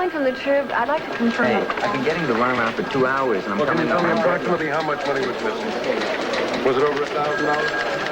calling from the Trib. I'd like to confirm. Hey, I've been getting the runaround for 2 hours, and I'm Well, can coming you tell me up. approximately how much money was missing? Was it over $1,000?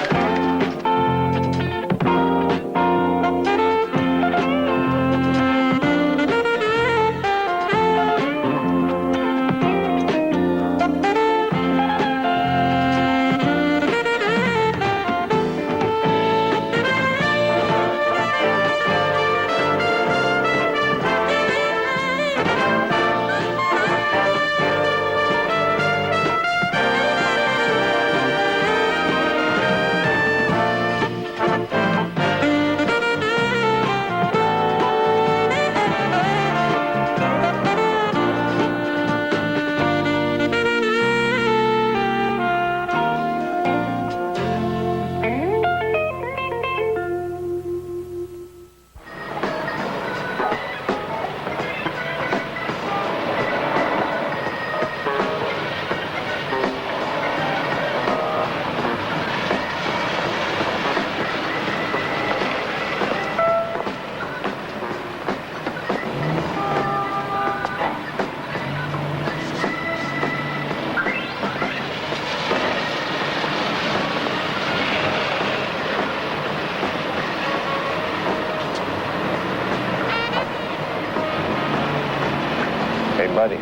Hey, buddy.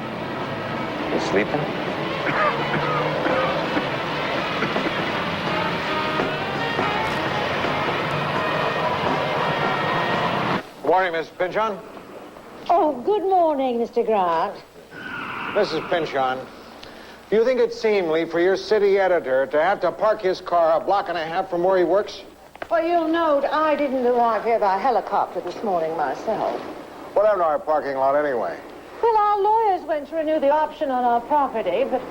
You sleeping? Good morning, Mrs. Pynchon. Oh, good morning, Mr. Grant. Mrs. Pynchon, do you think it's seemly for your city editor to have to park his car a block and a half from where he works? Well, you'll note I didn't arrive here by helicopter this morning myself. What happened to our parking lot anyway? Well, our lawyers went to renew the option on our property, but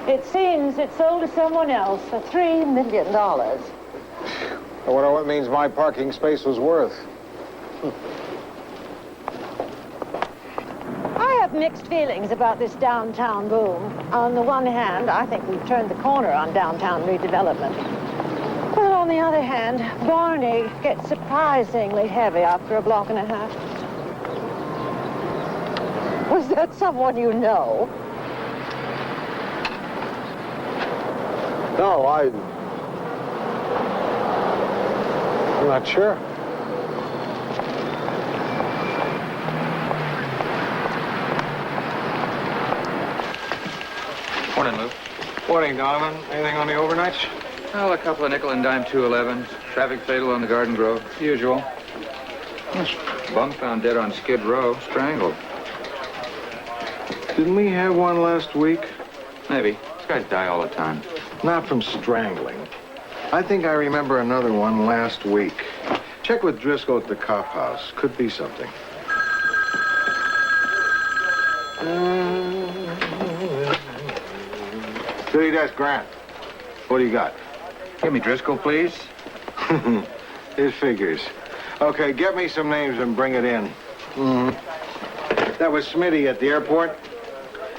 it seems it's sold to someone else for $3 million. I wonder what means my parking space was worth. I have mixed feelings about this downtown boom. On the one hand, I think we've turned the corner on downtown redevelopment. But on the other hand, Barney gets surprisingly heavy after a block and a half. Was that someone you know? No, I'm not sure. Morning, Lou. Morning, Donovan. Anything on the overnights? Well, a couple of nickel and dime 211s. Traffic fatal on the Garden Grove. Usual. Bum found dead on Skid Row. Strangled. Didn't we have one last week? Maybe. These guys die all the time. Not from strangling. I think I remember another one last week. Check with Driscoll at the cop house. Could be something. City desk, Grant. What do you got? Give me Driscoll, please. It figures. Okay, get me some names and bring it in. That was Smitty at the airport.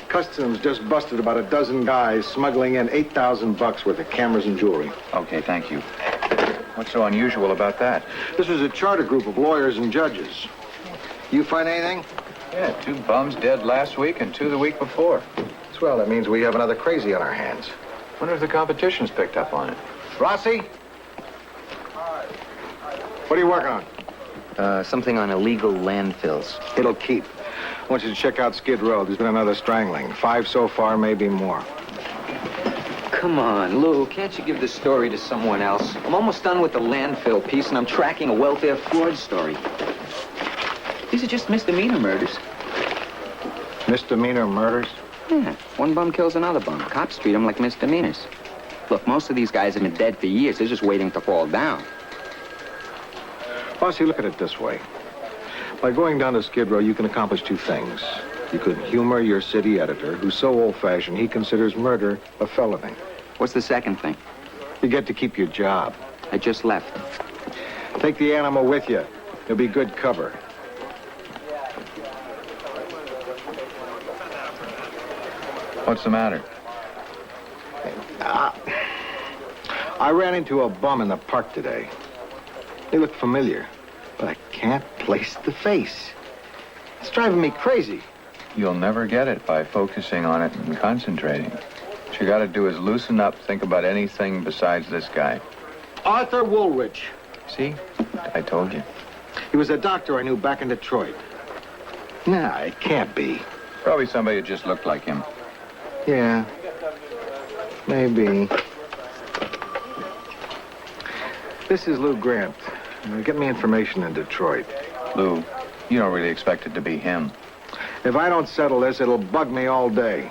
Customs just busted about a dozen guys smuggling in $8,000 worth of cameras and jewelry. Okay, thank you. What's so unusual about that? This was a charter group of lawyers and judges. You find anything? Yeah, 2 bums dead last week and 2 the week before. Swell, that means we have another crazy on our hands. Wonder if the competition's picked up on it. Rossi? What are you working on? Something on illegal landfills. It'll keep. I want you to check out Skid Row. There's been another strangling. 5 so far, maybe more. Come on, Lou, can't you give this story to someone else? I'm almost done with the landfill piece, and I'm tracking a welfare fraud story. These are just misdemeanor murders. Misdemeanor murders? Yeah, one bum kills another bum. Cops treat them like misdemeanors. Look, most of these guys have been dead for years. They're just waiting to fall down. Bossy, look at it this way. By going down to Skid Row, you can accomplish 2 things. You could humor your city editor, who's so old-fashioned he considers murder a felony. What's the second thing? You get to keep your job. I just left. Take the animal with you. It'll be good cover. What's the matter? I ran into a bum in the park today. He looked familiar, but I can't place the face. It's driving me crazy. You'll never get it by focusing on it and concentrating. What you gotta do is loosen up, think about anything besides this guy. Arthur Woolridge. See? I told you. He was a doctor I knew back in Detroit. Nah, it can't be. Probably somebody who just looked like him. Yeah. Maybe. This is Lou Grant. Get me information in Detroit. Lou, you don't really expect it to be him. If I don't settle this, it'll bug me all day.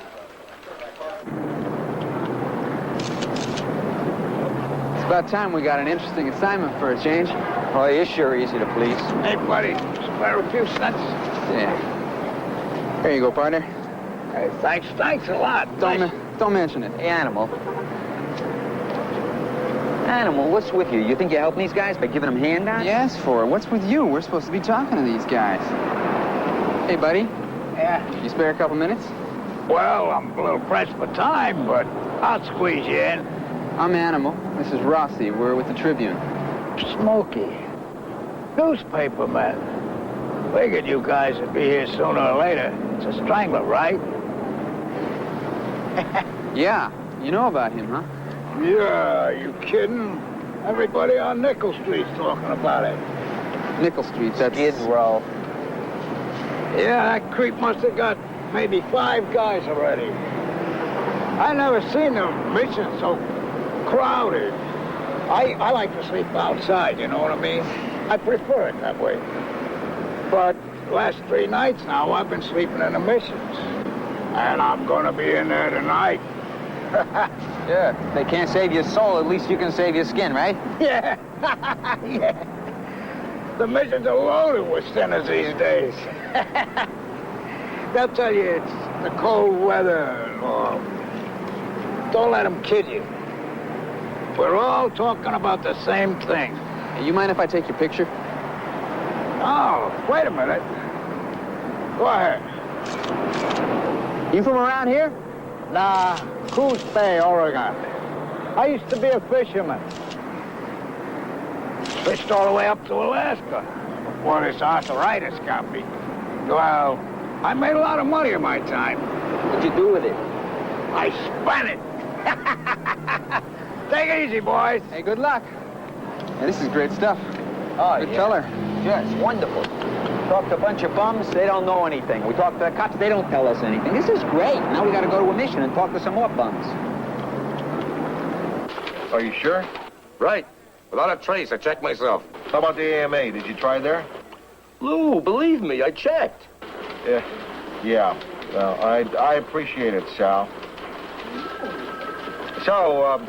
It's about time we got an interesting assignment for a change. Oh, you're sure easy to please. Hey, buddy, spare a few cents. Yeah. Here you go, partner. Hey, thanks a lot. Don't mention it. Hey, Animal. Animal, what's with you? You think you're helping these guys by giving them handouts? Yes, for what's with you? We're supposed to be talking to these guys. Hey, buddy, Yeah. you spare a couple minutes? Well, I'm a little pressed for time, but I'll squeeze you in. I'm Animal. This is Rossi. We're with the Tribune. Smoky. Newspaperman. Figured you guys would be here sooner or later. It's a strangler, right? Yeah, you know about him, huh? Yeah, you kidding? Everybody on Nickel Street's talking about it. Nickel Street, that's... Skid Row. Yeah, that creep must have got maybe 5 guys already. I never seen the mission so crowded. I like to sleep outside, you know what I mean? I prefer it that way. But last 3 nights now, I've been sleeping in the missions. And I'm gonna be in there tonight. Yeah, they can't save your soul, at least you can save your skin, right? Yeah, yeah. The missions are loaded with sinners these days. They'll tell you it's the cold weather, or don't let them kid you. We're all talking about the same thing. Hey, you mind if I take your picture? Oh, wait a minute. Go ahead. You from around here? Nah, Coos Bay, Oregon. I used to be a fisherman. Fished all the way up to Alaska before this arthritis got me. Well, I made a lot of money in my time. What'd you do with it? I spent it. Take it easy, boys. Hey, good luck. Hey, this is great stuff. Oh, Good color. Yeah, it's wonderful. Talk to a bunch of bums, they don't know anything. We talk to the cops, they don't tell us anything. This is great. Now we gotta go to a mission and talk to some more bums. Are you sure? Right. Without a trace, I checked myself. How about the AMA? Did you try there? Lou, believe me, I checked. Yeah. Well, I appreciate it, Sal. So,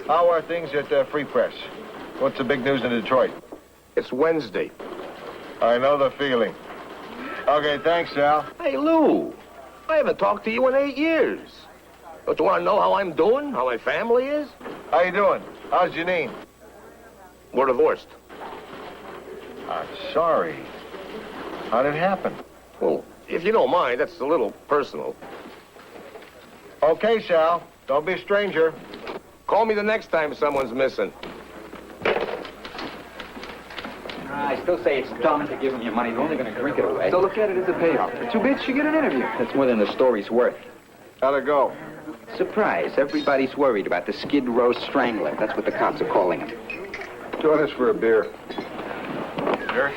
how are things at Free Press? What's the big news in Detroit? It's Wednesday. I know the feeling. Okay, thanks, Sal. Hey, Lou, I haven't talked to you in 8 years. Don't you want to know how I'm doing? How my family is? How you doing? How's Janine? We're divorced. I'm sorry. How did it happen? Well, if you don't mind, that's a little personal. Okay, Sal. Don't be a stranger. Call me the next time someone's missing. I still say it's dumb to give them your money. They're only gonna drink it away. So look at it as a payoff. For 2 bits, you get an interview. That's more than the story's worth. How'd it go? Surprise. Everybody's worried about the Skid Row strangler. That's what the cops are calling him. Join us for a beer. Sure.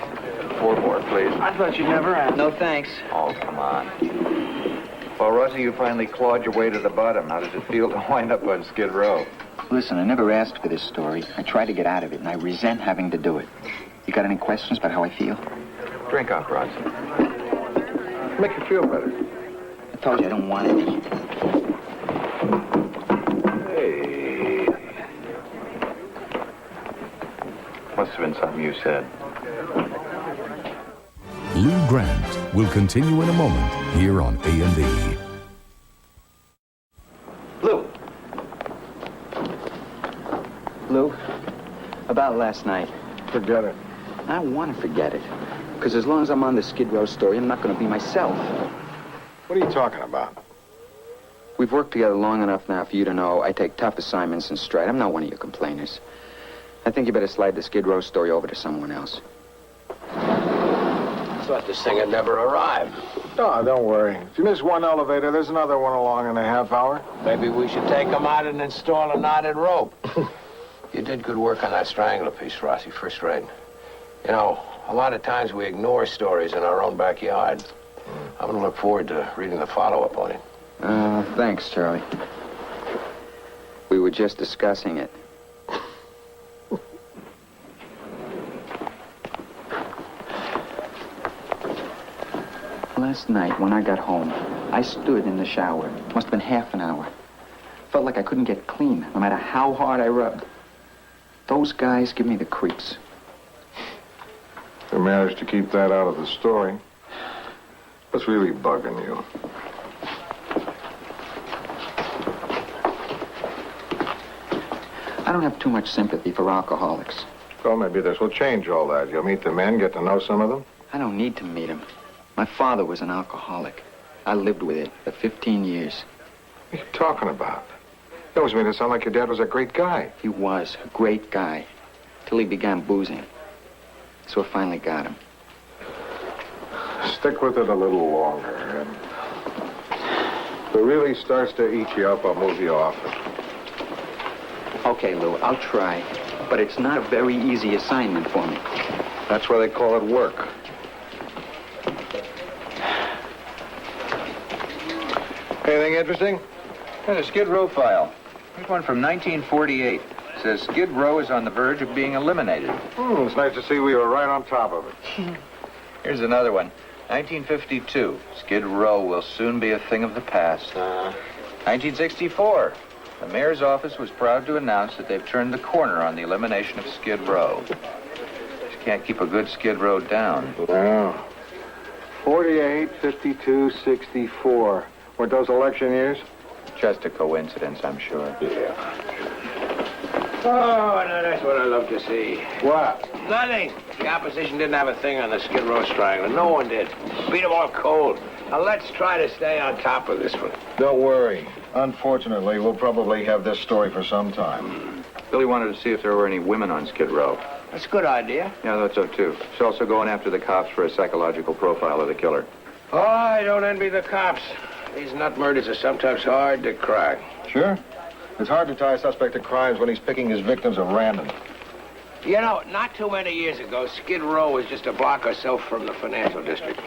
4 more, please. I thought you'd never ask. No thanks. Oh, come on. Well, Rossi, you finally clawed your way to the bottom. How does it feel to wind up on Skid Row? Listen, I never asked for this story. I tried to get out of it, and I resent having to do it. You got any questions about how I feel? Drink up, Rossi. Make you feel better. I told you I don't want any. Hey. Must have been something you said. Lou Grant will continue in a moment here on A&E. Lou, about last night. Forget it. I want to forget it. Because as long as I'm on the Skid Row story, I'm not going to be myself. What are you talking about? We've worked together long enough now for you to know I take tough assignments in stride. I'm not one of your complainers. I think you better slide the Skid Row story over to someone else. thought this thing had never arrived. Oh, don't worry. If you miss one elevator, there's another one along in a half hour. Maybe we should take them out and install a knotted rope. You did good work on that strangler piece, Rossi. First rate. You know, a lot of times we ignore stories in our own backyard. I'm gonna look forward to reading the follow-up on it. Thanks, Charlie. We were just discussing it. Last night, when I got home, I stood in the shower. Must have been half an hour. Felt like I couldn't get clean, no matter how hard I rubbed. Those guys give me the creeps. You managed to keep that out of the story. What's really bugging you? I don't have too much sympathy for alcoholics. Well, maybe this will change all that. You'll meet the men, get to know some of them. I don't need to meet them. My father was an alcoholic. I lived with it for 15 years. What are you talking about? You always made it sound like your dad was a great guy. He was a great guy, till he began boozing. So I finally got him. Stick with it a little longer, and if it really starts to eat you up, I'll move you off it. Okay, Lou, I'll try. But it's not a very easy assignment for me. That's why they call it work. Anything interesting? There's a Skid Row file. Here's one from 1948. It says Skid Row is on the verge of being eliminated. It's nice to see we were right on top of it. Here's another one. 1952. Skid Row will soon be a thing of the past. 1964. The mayor's office was proud to announce that they've turned the corner on the elimination of Skid Row. Just can't keep a good Skid Row down. No. 48, 52, 64. Weren't those election years? Just a coincidence, I'm sure. Yeah. Oh, now that's what I love to see. What? Nothing. The opposition didn't have a thing on the Skid Row strangler. No one did. Beat them all cold. Now let's try to stay on top of this one. Don't worry. Unfortunately, we'll probably have this story for some time. Billy wanted to see if there were any women on Skid Row. That's a good idea. Yeah, I thought so, too. He's also going after the cops for a psychological profile of the killer. Oh, I don't envy the cops. These nut murders are sometimes hard to crack. Sure. It's hard to tie a suspect to crimes when he's picking his victims at random. You know, not too many years ago, Skid Row was just a block or so from the financial district.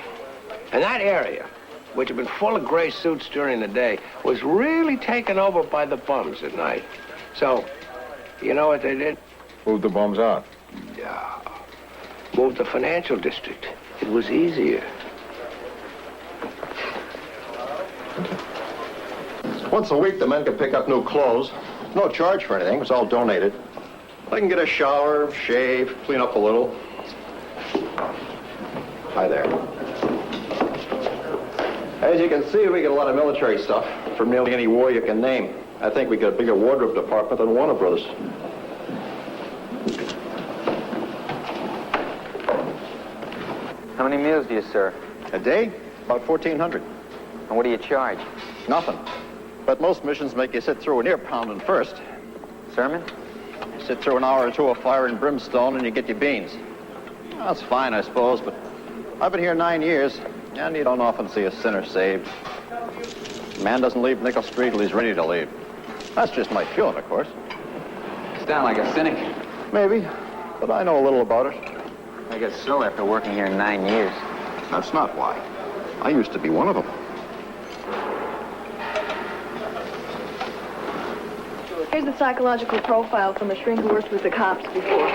And that area, which had been full of gray suits during the day, was really taken over by the bums at night. So, you know what they did? Moved the bums out. Yeah. Moved the financial district. It was easier. Once a week, the men can pick up new clothes. No charge for anything. It's all donated. They can get a shower, shave, clean up a little. Hi there. As you can see, we get a lot of military stuff from nearly any war you can name. I think we got a bigger wardrobe department than Warner Brothers. How many meals do you serve? A day? About 1,400. And what do you charge? Nothing. But most missions make you sit through an ear pounding first. Sermon? You sit through an hour or two of fire and brimstone and you get your beans. Well, that's fine, I suppose, but I've been here 9 years, and you don't often see a sinner saved. A man doesn't leave Nickel Street till he's ready to leave. That's just my feeling, of course. You sound like a cynic. Maybe, but I know a little about it. I guess so, after working here 9 years. That's not why. I used to be one of them. Here's the psychological profile from a shrink who worked with the cops before.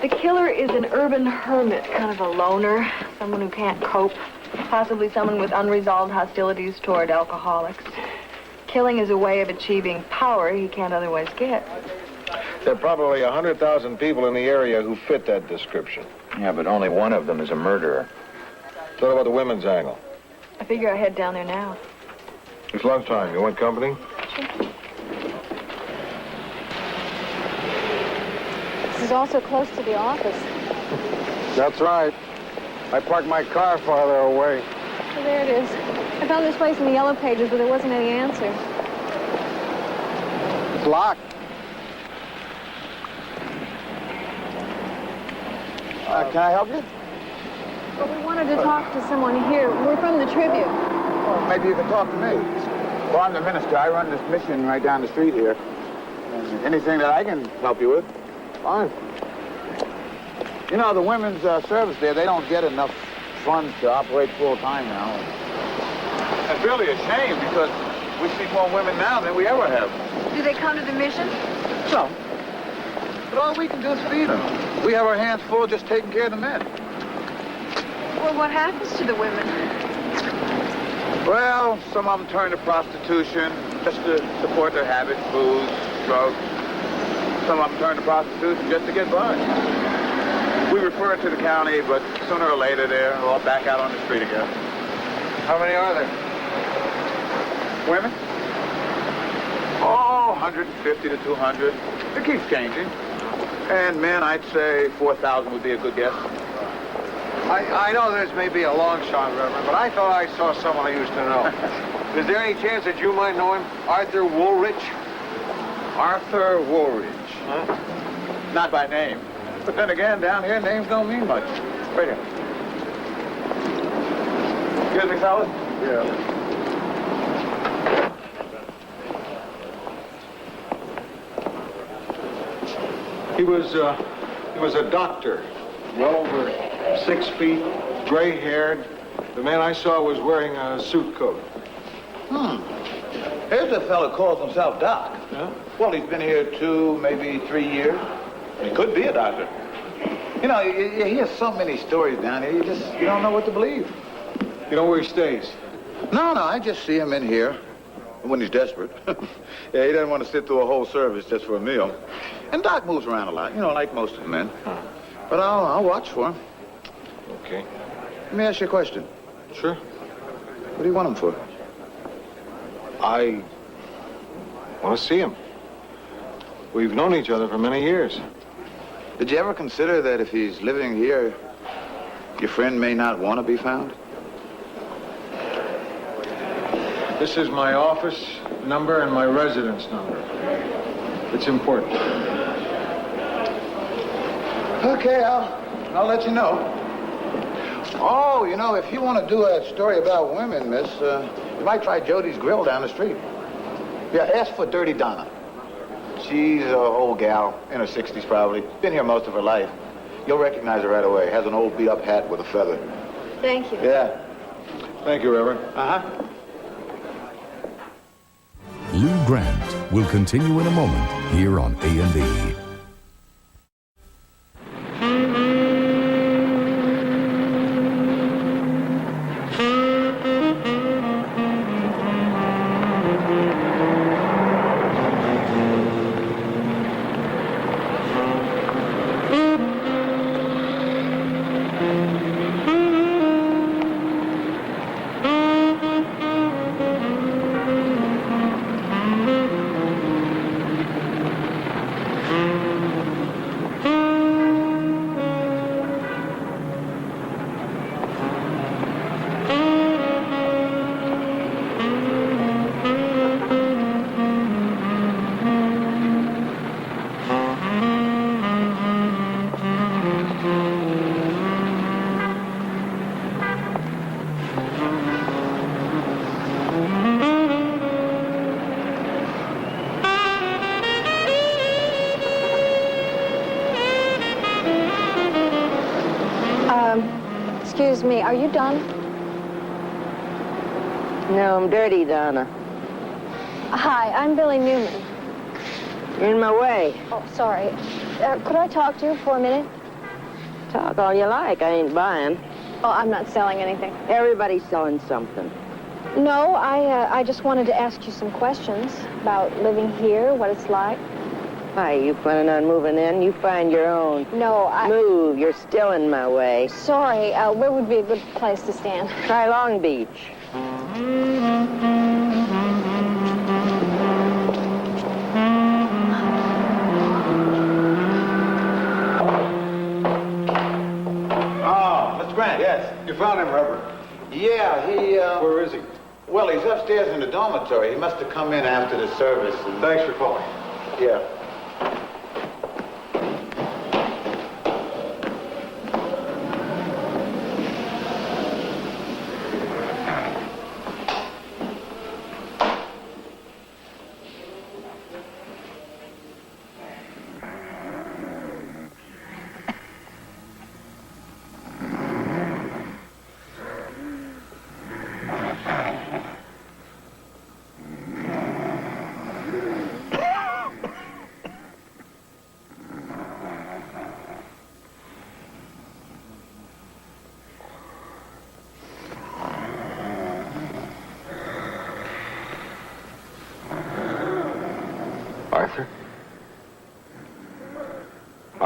The killer is an urban hermit, kind of a loner, someone who can't cope, possibly someone with unresolved hostilities toward alcoholics. Killing is a way of achieving power he can't otherwise get. There are probably 100,000 people in the area who fit that description. Yeah, but only one of them is a murderer. So what about the women's angle? I figure I head down there now. It's lunchtime. You want company? This is also close to the office. That's right. I parked my car farther away. Oh, there it is. I found this place in the yellow pages, but there wasn't any answer. It's locked. Can I help you? But we wanted to talk to someone here. We're from the Tribune. Well, maybe you can talk to me. Well, I'm the minister. I run this mission right down the street here. And anything that I can help you with, fine. You know, the women's service there, they don't get enough funds to operate full-time now. It's really a shame because we see more women now than we ever have. Do they come to the mission? Some. But all we can do is feed them. We have our hands full just taking care of the men. Well, what happens to the women? Well, some of them turn to prostitution just to support their habits, booze, drugs. Some of them turn to prostitution just to get by. We refer it to the county, but sooner or later they're all back out on the street again. How many are there? Women? Oh, 150 to 200. It keeps changing. And men, I'd say 4,000 would be a good guess. I know this may be a long shot, Reverend, but I thought I saw someone I used to know. Is there any chance that you might know him? Arthur Woolrich? Arthur Woolrich. Huh? Not by name. But then again, down here, names don't mean much. Right here. Excuse me, fellas? Yeah. He was a doctor, well over 6 feet, gray-haired. The man I saw was wearing a suit coat. Here's a fellow calls himself Doc. Yeah? Well, he's been here 2, maybe 3 years. He could be a doctor. You know, you hear so many stories down here, you don't know what to believe. You know where he stays? No, I just see him in here when he's desperate. Yeah, he doesn't want to sit through a whole service just for a meal. And Doc moves around a lot, you know, like most of the men. But I'll watch for him. Okay. Let me ask you a question. Sure. What do you want him for? I want to see him. We've known each other for many years. Did you ever consider that if he's living here, your friend may not want to be found? This is my office number and my residence number. It's important. Okay, I'll let you know. Oh, you know, if you want to do a story about women, miss, you might try Jody's Grill down the street. Yeah, ask for Dirty Donna. She's an old gal, in her 60s probably. Been here most of her life. You'll recognize her right away. Has an old beat-up hat with a feather. Thank you. Yeah. Thank you, Reverend. Uh-huh. Lou Grant will continue in a moment here on A&E. Excuse me, are you Donna? No, I'm Dirty Donna. Hi, I'm Billy Newman. You're in my way. Oh, sorry. Could I talk to you for a minute? Talk all you like. I ain't buying. Oh, I'm not selling anything. Everybody's selling something. No, I just wanted to ask you some questions about living here, what it's like. Why, you planning on moving in? You find your own. No, Move. You're still in my way. Sorry, where would be a good place to stand? Try Long Beach. Oh, Mr. Grant, yes. You found him, Reverend. Yeah, he, Where is he? Well, he's upstairs in the dormitory. He must have come in after the service. And... Thanks for calling. Yeah.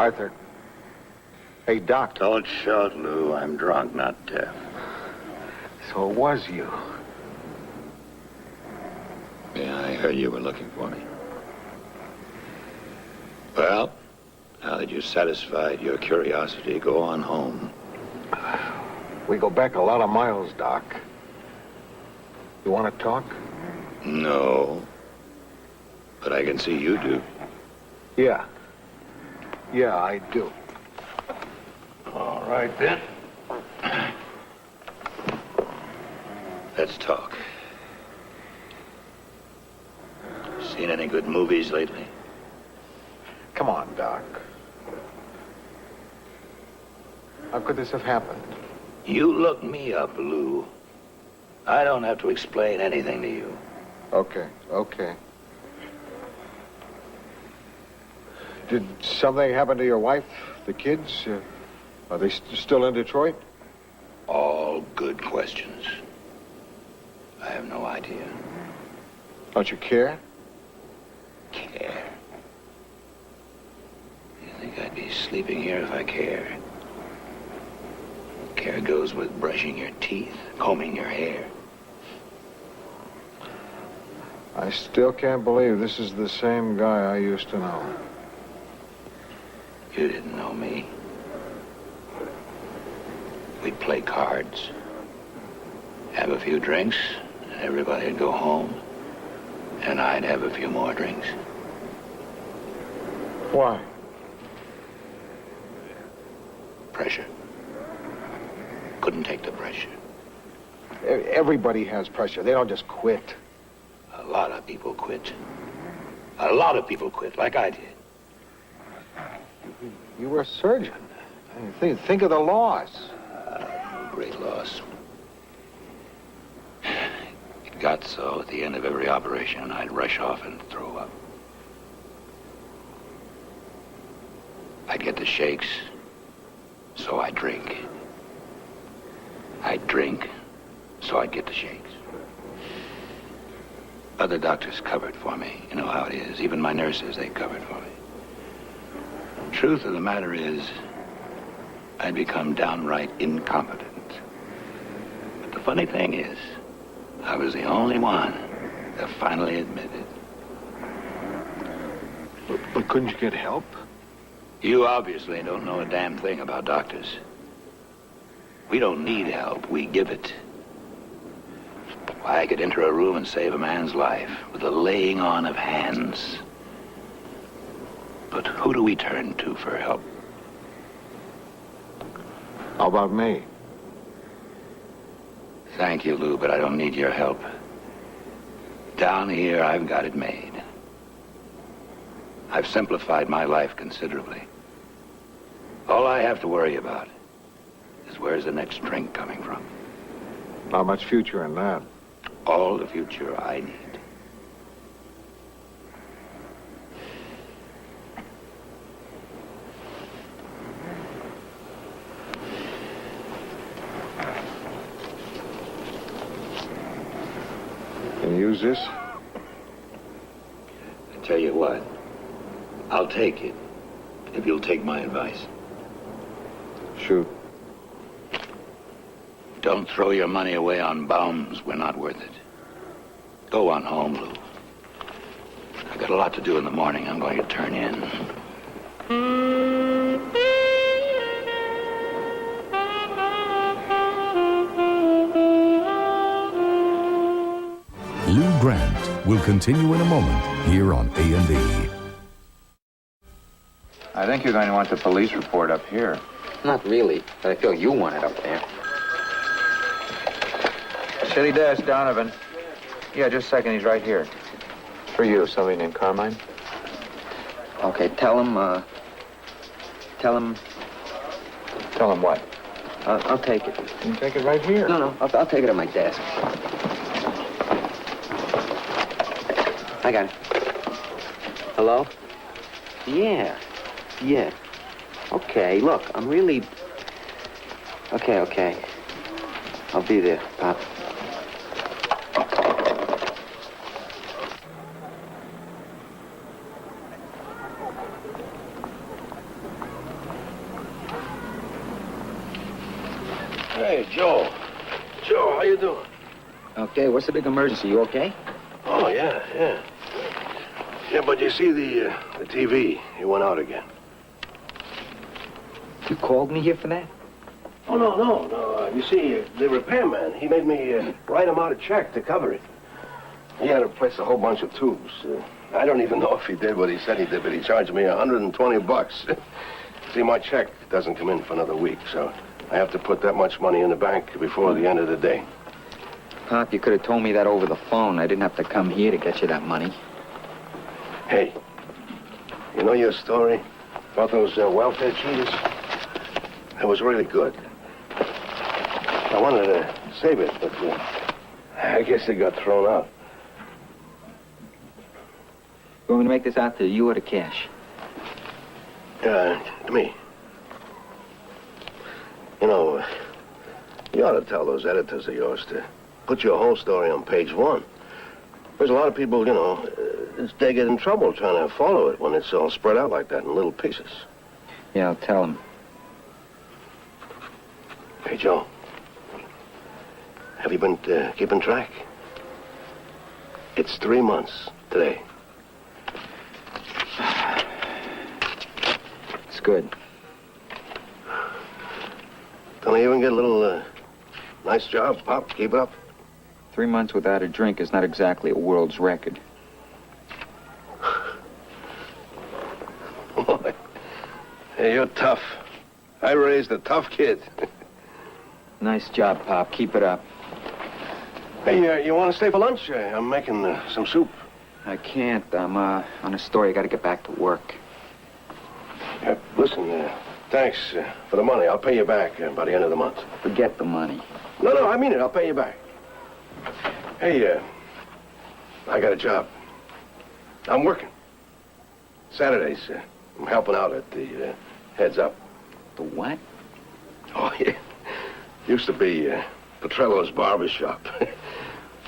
Arthur. Hey, Doc. Don't shout, Lou. I'm drunk, not deaf. So it was you. Yeah, I heard you were looking for me. Well, now that you've satisfied your curiosity, go on home. We go back a lot of miles, Doc. You want to talk? No. But I can see you do. Yeah. Yeah, I do. All right, then. Let's talk. Seen any good movies lately? Come on, Doc. How could this have happened? You look me up, Lou. I don't have to explain anything to you. Okay, okay. Did something happen to your wife, the kids? Are they still in Detroit? All good questions. I have no idea. Don't you care? Care? You think I'd be sleeping here if I cared? Care goes with brushing your teeth, combing your hair. I still can't believe this is the same guy I used to know. You didn't know me. We'd play cards, have a few drinks, and everybody'd go home. And I'd have a few more drinks. Why? Pressure. Couldn't take the pressure. Everybody has pressure. They don't just quit. A lot of people quit. A lot of people quit, like I did. You were a surgeon. I mean, think of the loss. Great loss. It got so at the end of every operation, I'd rush off and throw up. I'd get the shakes, so I'd drink. I'd drink, so I'd get the shakes. Other doctors covered for me. You know how it is. Even my nurses, they covered for me. Truth of the matter is, I'd become downright incompetent. But the funny thing is, I was the only one that finally admitted. But couldn't you get help? You obviously don't know a damn thing about doctors. We don't need help, we give it. Why, I could enter a room and save a man's life with the laying on of hands. But who do we turn to for help? How about me? Thank you, Lou, but I don't need your help. Down here, I've got it made. I've simplified my life considerably. All I have to worry about is where's the next drink coming from. Not much future in that. All the future I need. Can you use this? I tell you what, I'll take it if you'll take my advice. Shoot. Don't throw your money away on bums. We're not worth it. Go on home, Lou. I've got a lot to do in the morning. I'm going to turn in. Lou Grant will continue in a moment here on A&E. I think you're going to want the police report up here. Not really, but I feel you want it up there. City desk, Donovan. Yeah, just a second. He's right here. For you, somebody named Carmine. Okay, tell him Tell him what? I'll take it. You can take it right here. No, I'll take it at my desk. I got it. Hello? Yeah. Okay, look, I'm really... Okay. I'll be there, Pop. Hey, Joe. Joe, how you doing? Okay, what's the big emergency? You okay? Oh, yeah. Yeah, but you see the TV, it went out again. You called me here for that? Oh, no. You see, the repairman, he made me write him out a check to cover it. He had to replace a whole bunch of tubes. I don't even know if he did what he said he did, but he charged me $120. See, my check doesn't come in for another week, so I have to put that much money in the bank before the end of the day. Pop, you could have told me that over the phone. I didn't have to come here to get you that money. Hey, you know your story about those welfare cheaters? That was really good. I wanted to save it, but I guess it got thrown out. You want me to make this out to you or to cash? To me. You know, you ought to tell those editors of yours to put your whole story on page 1. There's a lot of people, you know, they get in trouble trying to follow it when it's all spread out like that in little pieces. Yeah, I'll tell them. Hey, Joe. Have you been keeping track? It's 3 months today. It's good. Don't I even get a little nice job, Pop? Keep it up. 3 months without a drink is not exactly a world's record. Boy, hey, you're tough. I raised a tough kid. Nice job, Pop. Keep it up. Hey, you want to stay for lunch? I'm making some soup. I can't. I'm on a story. I got to get back to work. Listen, thanks for the money. I'll pay you back by the end of the month. Forget the money. No, I mean it. I'll pay you back. Hey, I got a job. I'm working. Saturdays, I'm helping out at the Heads Up. The what? Oh, yeah. Used to be Petrello's barber shop.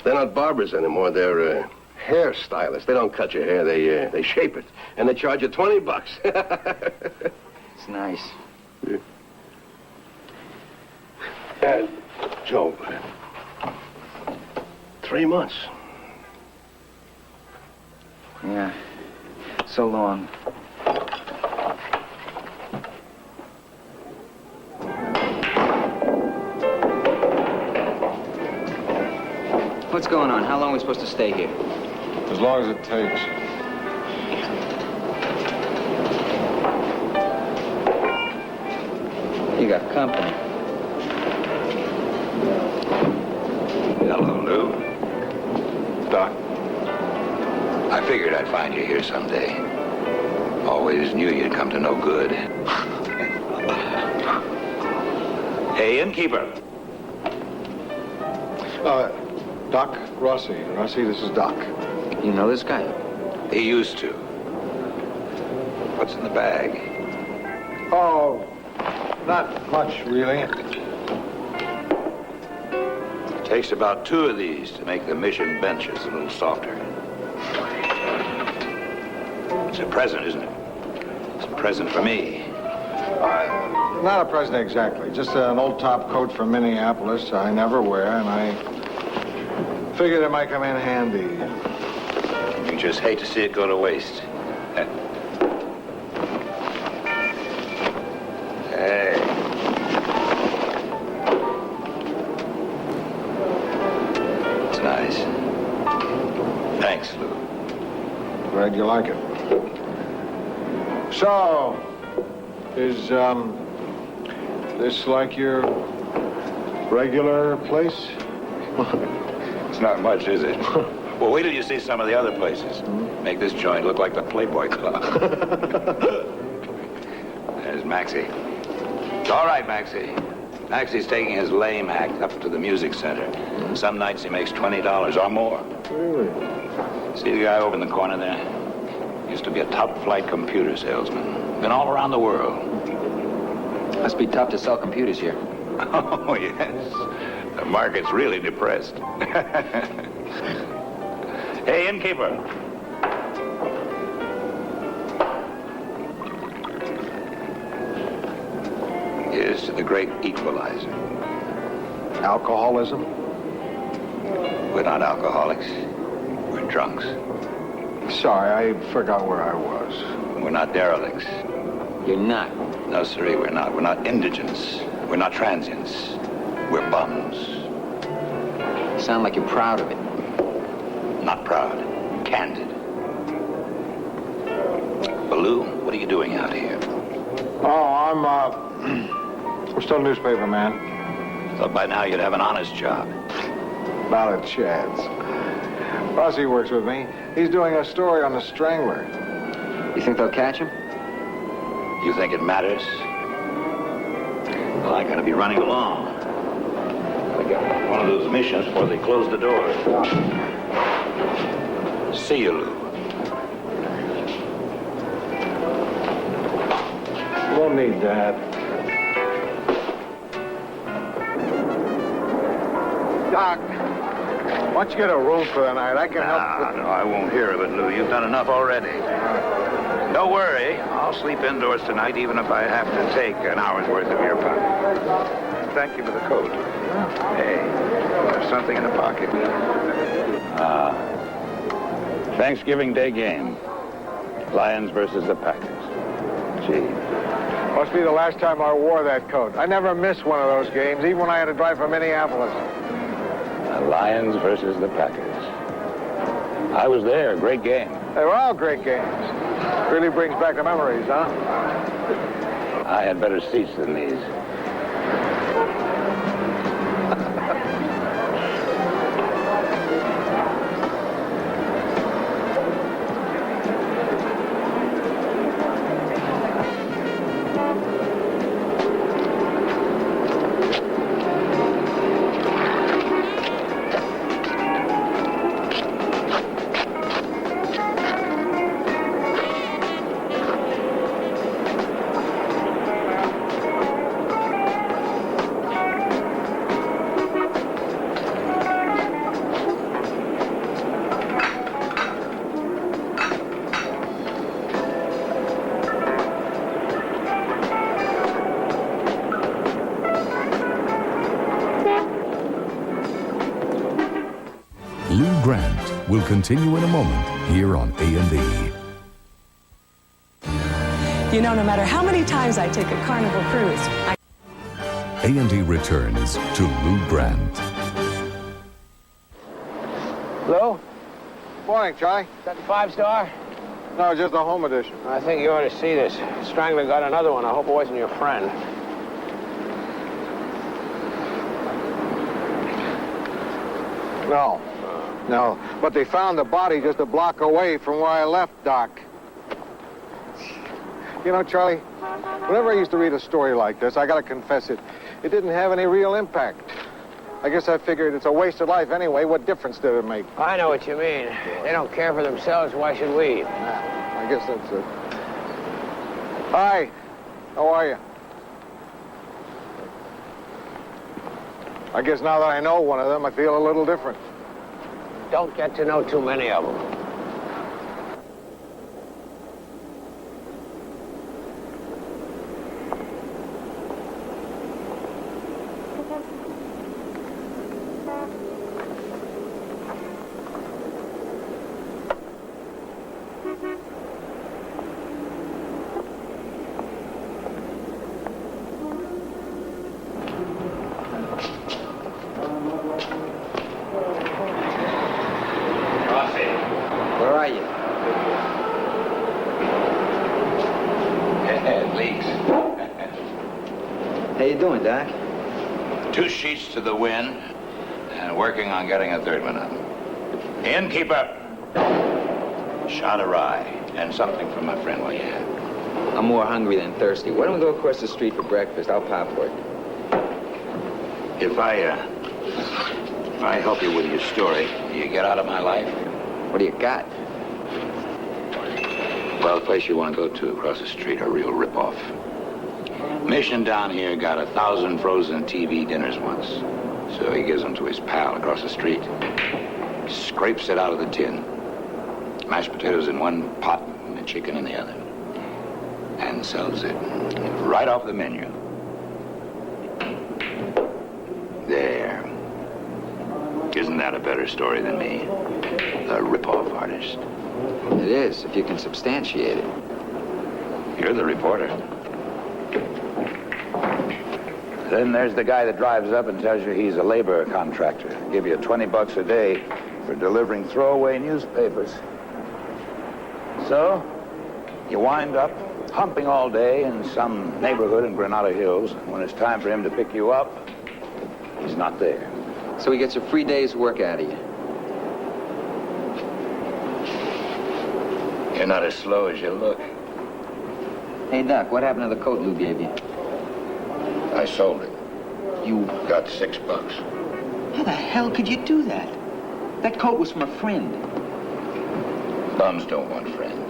They're not barbers anymore. They're hair stylists. They don't cut your hair. They shape it. And they charge you $20. It's nice. Yeah. Joe, 3 months. Yeah. So long. What's going on? How long are we supposed to stay here? As long as it takes. You got company. Hello, Lou. Doc. I figured I'd find you here someday. Always knew you'd come to no good. Hey, innkeeper. Doc, Rossi. Rossi, this is Doc. You know this guy? He used to. What's in the bag? Oh, not much, really. Takes about 2 of these to make the mission benches a little softer. It's a present, isn't it? It's a present for me. Not a present exactly. Just an old top coat from Minneapolis I never wear, and I figured it might come in handy. You just hate to see it go to waste. Hey. It's nice. Thanks, Lou. Glad you like it. So, is this like your regular place? It's not much, is it? Well, wait till you see some of the other places. Make this joint look like the Playboy Club. There's Maxie. It's all right, Maxie. Maxie's taking his lame act up to the music center. Some nights he makes $20 or more. Really? See the guy over in the corner there? Used to be a top-flight computer salesman. Been all around the world. Must be tough to sell computers here. Oh, yes. The market's really depressed. Hey, innkeeper. Here's to the great equalizer. Alcoholism? We're not alcoholics. We're drunks. Sorry, I forgot where I was. We're not derelicts. You're not. No, sirree, we're not. We're not indigents. We're not transients. We're bums. You sound like you're proud of it. Not proud. Candid. Baloo, what are you doing out here? Oh, I'm still a newspaper man. Thought by now you'd have an honest job. Not a chance. Rossi works with me. He's doing a story on the Strangler. You think they'll catch him? You think it matters? Well, I gotta be running along. I got one of those missions before they close the doors. See you, Lou. Won't need that. Doc, why don't you get a room for the night? I can help. No, I won't hear of it, Lou. You've done enough already. Don't worry. I'll sleep indoors tonight, even if I have to take an hour's worth of your pocket. Thank you for the coat. Hey, there's something in the pocket. Thanksgiving Day game. Lions versus the Packers. Gee. Must be the last time I wore that coat. I never missed one of those games, even when I had to drive from Minneapolis. The Lions versus the Packers. I was there. Great game. They were all great games. Really brings back the memories, huh? I had better seats than these. Lou Grant will continue in a moment here on A&E. You know, no matter how many times I take a Carnival cruise, A&E returns to Lou Grant. Lou? Morning, Charlie. Is that the 5-star? No, just the home edition. I think you ought to see this. Strangler got another one. I hope it wasn't your friend. No. No. But they found the body just a block away from where I left, Doc. You know, Charlie, whenever I used to read a story like this, I gotta confess it didn't have any real impact. I guess I figured it's a wasted life anyway. What difference did it make? I know what you mean. They don't care for themselves. Why should we? I guess that's it. Hi. How are you? I guess now that I know one of them, I feel a little different. Don't get to know too many of them. How you doing, Doc? 2 sheets to the wind, and working on getting a third one up. In, keep up. Shot a rye, and something from my friend while you have. I'm more hungry than thirsty. Why don't we go across the street for breakfast? I'll pop for it. If I help you with your story, do you get out of my life? What do you got? Well, the place you want to go to across the street, a real rip-off. Mission down here got 1,000 frozen TV dinners once. So he gives them to his pal across the street. Scrapes it out of the tin. Mashed potatoes in one pot and the chicken in the other. And sells it right off the menu. There. Isn't that a better story than me? A rip-off artist. It is, if you can substantiate it. You're the reporter. Then there's the guy that drives up and tells you he's a labor contractor. Give you $20 a day for delivering throwaway newspapers. So, you wind up humping all day in some neighborhood in Granada Hills. When it's time for him to pick you up, he's not there. So he gets a free day's work out of you. You're not as slow as you look. Hey, Doc, what happened to the coat Lou gave you? I sold it. You got $6. How the hell could you do that? That coat was from a friend. Bums don't want friends.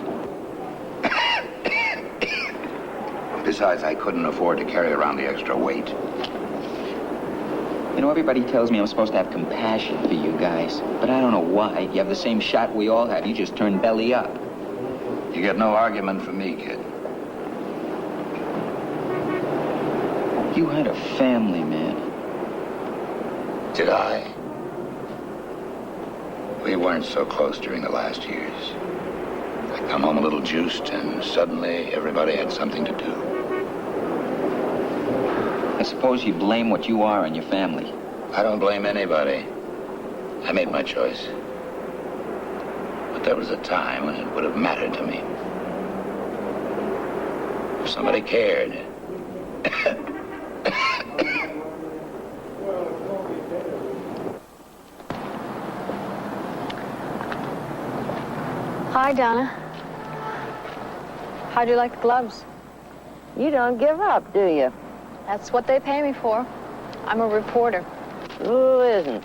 Besides, I couldn't afford to carry around the extra weight. You know, everybody tells me I'm supposed to have compassion for you guys, but I don't know why. You have the same shot we all have. You just turn belly up. You get no argument from me, kid. You had a family, man. Did I? We weren't so close during the last years. I'd come home a little juiced, and suddenly everybody had something to do. I suppose you blame what you are on your family. I don't blame anybody. I made my choice. But there was a time when it would have mattered to me. If somebody cared. Hi, Donna. How'd you like the gloves? You don't give up, do you? That's what they pay me for. I'm a reporter. Who isn't?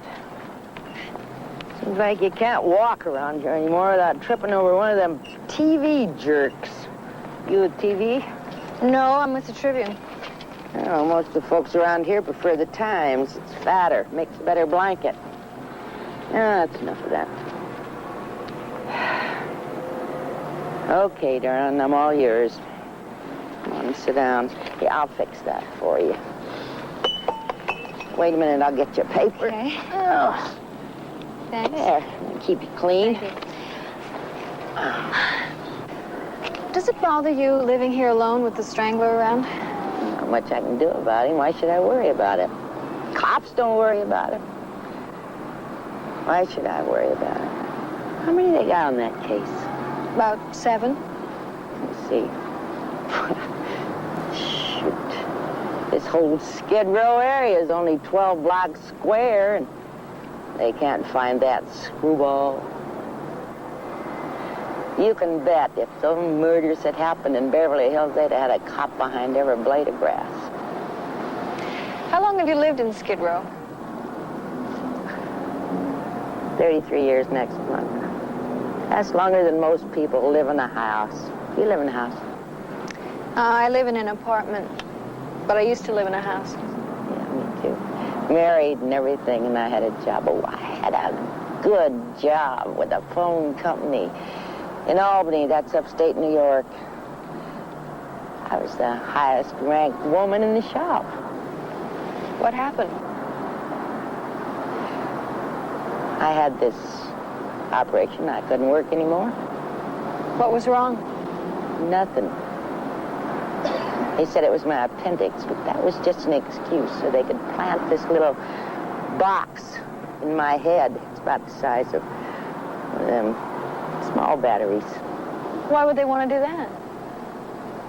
Seems like you can't walk around here anymore without tripping over one of them TV jerks. You with TV? No, I'm with the Tribune. Oh, most of the folks around here prefer the Times. It's fatter, makes a better blanket. That's enough of that. Okay, darling, I'm all yours. Come on, sit down. Yeah, I'll fix that for you. Wait a minute, I'll get your paper. Okay. Oh. Thanks. There, keep you clean. Thank you. Does it bother you living here alone with the strangler around? Not much I can do about him. Why should I worry about it? Cops don't worry about it. Why should I worry about it? How many they got on that case? About 7. Let's see. Shoot. This whole Skid Row area is only 12 blocks square, and they can't find that screwball. You can bet if those murders had happened in Beverly Hills, they'd have had a cop behind every blade of grass. How long have you lived in Skid Row? 33 years next month. That's longer than most people live in a house. You live in a house? I live in an apartment, but I used to live in a house. Yeah, me too. Married and everything, and I had a job. Oh, I had a good job with a phone company in Albany. That's upstate New York. I was the highest ranked woman in the shop. What happened? I had this operation. I couldn't work anymore. What was wrong? Nothing. They said it was my appendix, but that was just an excuse so they could plant this little box in my head. It's about the size of one of them small batteries. Why would they want to do that?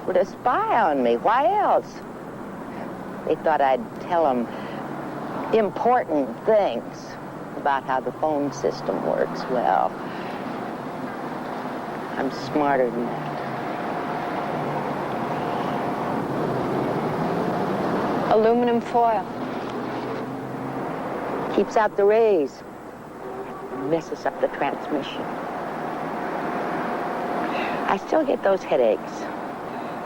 Well, to spy on me. Why else? They thought I'd tell them important things about how the phone system works. Well, I'm smarter than that. Aluminum foil. Keeps out the rays. Messes up the transmission. I still get those headaches.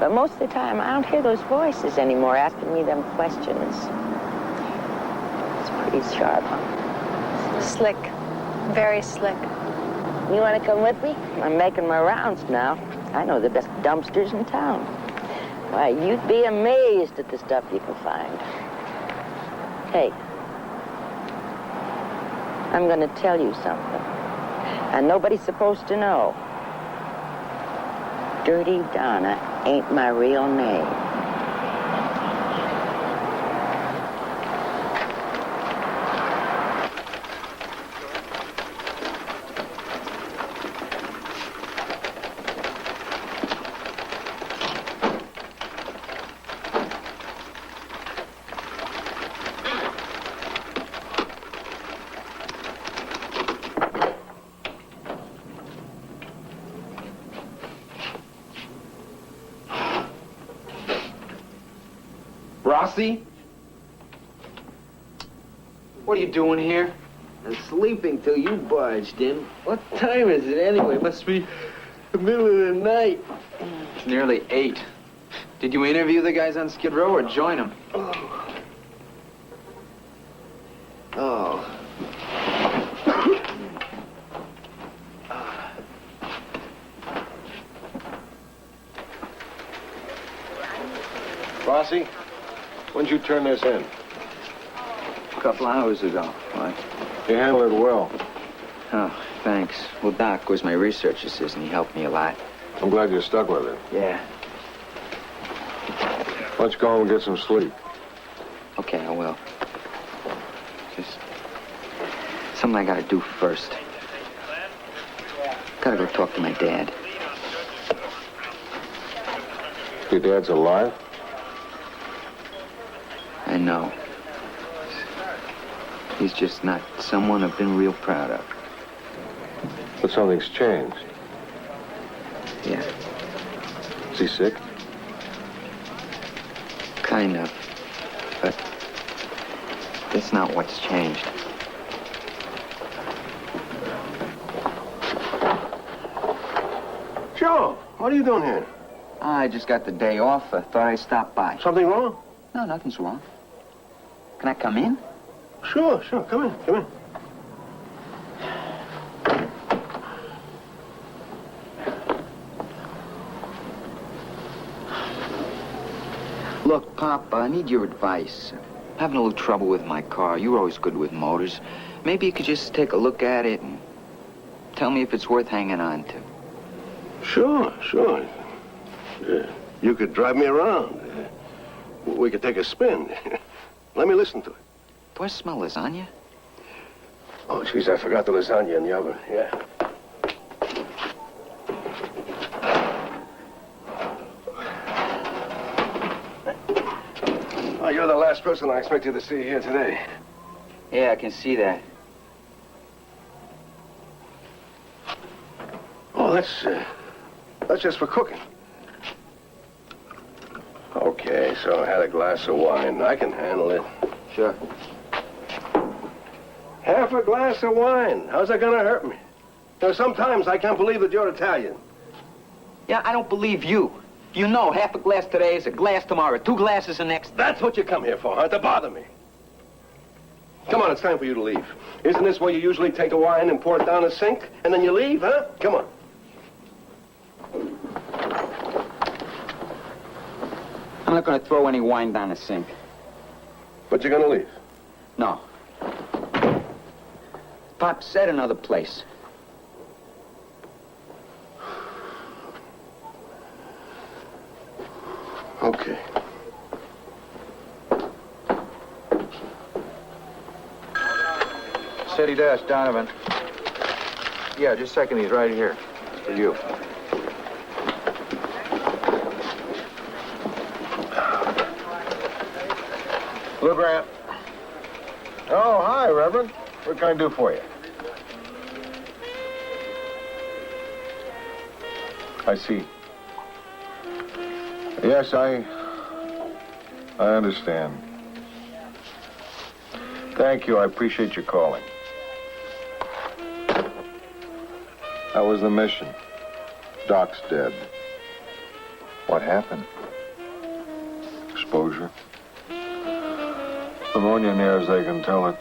But most of the time, I don't hear those voices anymore asking me them questions. It's pretty sharp, huh? Slick. Very slick. You want to come with me? I'm making my rounds now. I know the best dumpsters in town. Why, you'd be amazed at the stuff you can find. Hey, I'm going to tell you something. And nobody's supposed to know. Dirty Donna ain't my real name. Rossi? What are you doing here? I'm sleeping till you barged in. What time is it anyway? Must be the middle of the night. It's nearly 8. Did you interview the guys on Skid Row or join them? Oh. Rossi, when'd you turn this in? A couple hours ago. Why? You handled it well. Oh, thanks. Well, Doc was my research assistant. He helped me a lot. I'm glad you stuck with it. Yeah. Why don't you go home and get some sleep? Okay, I will. Just something I gotta do first. Gotta go talk to my dad. Your dad's alive? I know. He's just not someone I've been real proud of. But something's changed. Yeah, Is he sick? kind of. But that's not what's changed. Joe, what are you doing here? I just got the day off. I thought I'd stop by. Something wrong? No, nothing's wrong. Can I come in? Sure, come in, come in. Look, Pop, I need your advice. I'm having a little trouble with my car. You're always good with motors. Maybe you could just take a look at it and tell me if it's worth hanging on to. Sure. You could drive me around. We could take a spin. Let me listen to it. Do I smell lasagna? Oh, jeez, I forgot the lasagna in the oven. Yeah. Oh, you're the last person I expected to see here today. Yeah, I can see that. Oh, that's just for cooking. Okay, so I had a glass of wine. I can handle it. Sure. Half a glass of wine. How's that gonna hurt me? You know, sometimes I can't believe that you're Italian. Yeah, I don't believe you. You know, half a glass today is a glass tomorrow. 2 glasses the next. That's what you come here for, huh? To bother me. Come on, it's time for you to leave. Isn't this where you usually take the wine and pour it down the sink, and then you leave, huh? Come on. I'm not going to throw any wine down the sink. But you're gonna leave? No. Pop said another place. Okay. City desk, Donovan. Yeah, just a second. He's right here. It's for you. Lou Grant. Oh, hi, Reverend. What can I do for you? I see. Yes, I understand. Thank you. I appreciate your calling. That was the mission. Doc's dead. What happened? Exposure. Pneumonia near as they can tell it.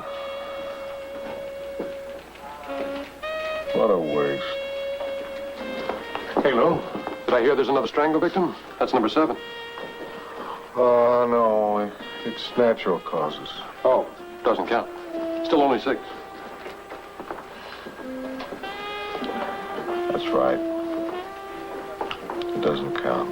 What a waste. Hey, Lou. Did I hear there's another strangle victim? That's number 7. Oh, no. It's natural causes. Oh, doesn't count. Still only 6. That's right. It doesn't count.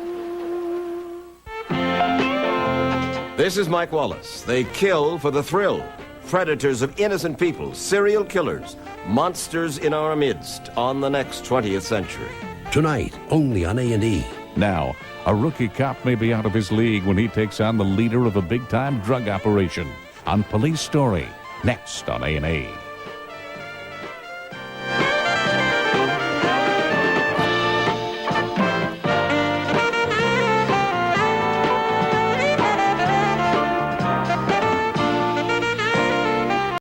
This is Mike Wallace. They kill for the thrill. Predators of innocent people, serial killers, monsters in our midst on the next 20th century. Tonight, only on A&E. Now, a rookie cop may be out of his league when he takes on the leader of a big-time drug operation. On Police Story, next on A&E.